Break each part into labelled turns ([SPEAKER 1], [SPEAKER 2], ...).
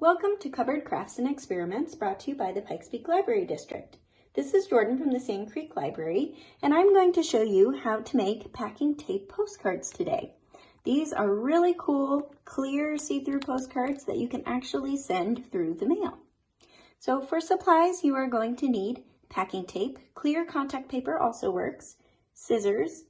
[SPEAKER 1] Welcome to Cupboard Crafts and Experiments, brought to you by the Pikes Peak Library District. This is Jordan from the Sand Creek Library, and I'm going to show you how to make packing tape postcards today. These are really cool, clear, see-through postcards that you can actually send through the mail. So for supplies, you are going to need packing tape, clear contact paper also works, scissors,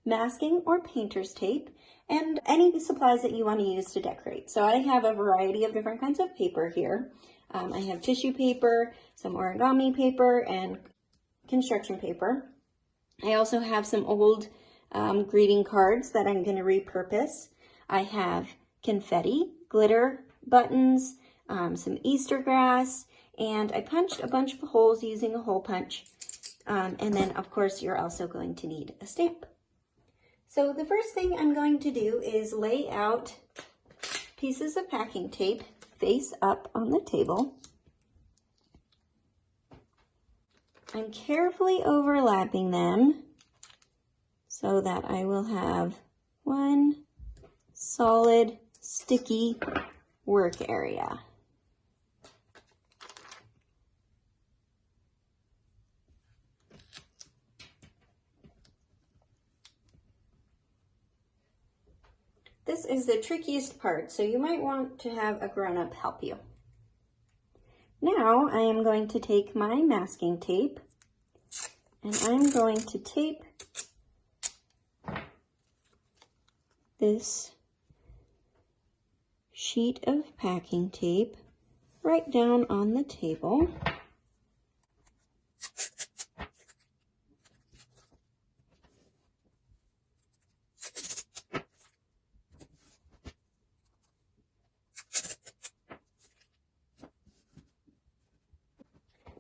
[SPEAKER 1] masking or painter's tape, and any supplies that you want to use to decorate. So I have a variety of different kinds of paper here. I have tissue paper, some origami paper, and construction paper. I also have some old greeting cards that I'm going to repurpose. I have confetti, glitter, buttons, some Easter grass, and I punched a bunch of holes using a hole punch. And then, of course, you're also going to need a stamp. So the first thing I'm going to do is lay out pieces of packing tape face up on the table. I'm carefully overlapping them so that I will have one solid, sticky work area. This is the trickiest part, so you might want to have a grown-up help you. Now I am going to take my masking tape and I'm going to tape this sheet of packing tape right down on the table.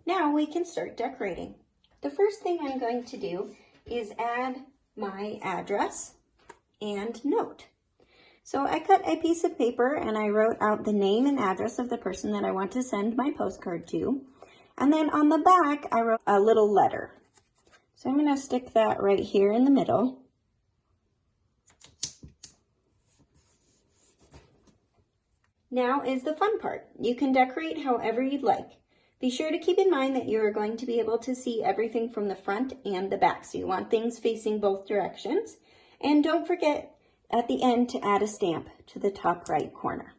[SPEAKER 1] Now we can start decorating. The first thing I'm going to do is add my address and note. So I cut a piece of paper and I wrote out the name and address of the person that I want to send my postcard to. And then on the back, I wrote a little letter. So I'm going to stick that right here in the middle. Now is the fun part. You can decorate however you'd like. Be sure to keep in mind that you are going to be able to see everything from the front and the back, so you want things facing both directions. And don't forget at the end to add a stamp to the top right corner.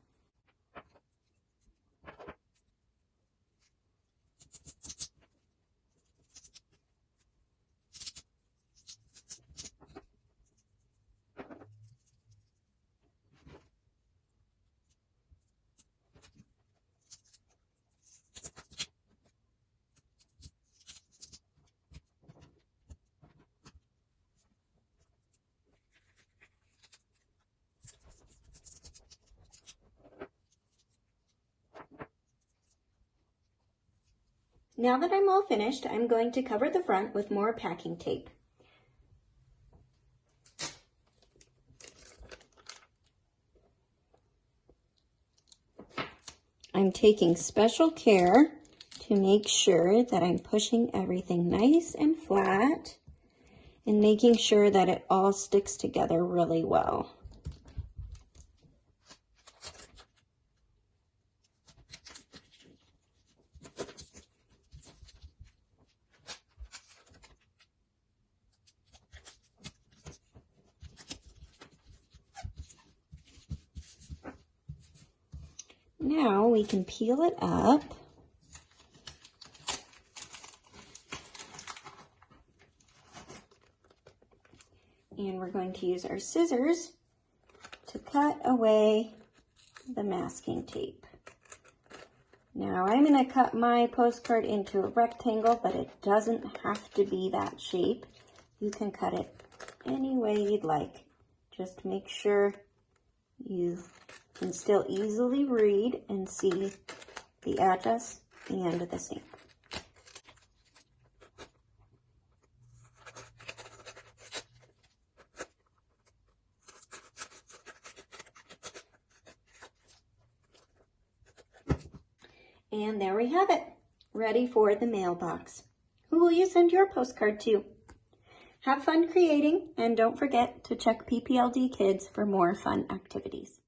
[SPEAKER 1] Now that I'm all finished, I'm going to cover the front with more packing tape. I'm taking special care to make sure that I'm pushing everything nice and flat and making sure that it all sticks together really well. Now we can peel it up. And we're going to use our scissors to cut away the masking tape. Now I'm going to cut my postcard into a rectangle, but it doesn't have to be that shape. You can cut it any way you'd like. Just make sure you can still easily read and see the address and the stamp. And there we have it, ready for the mailbox. Who will you send your postcard to? Have fun creating, and don't forget to check PPLD Kids for more fun activities.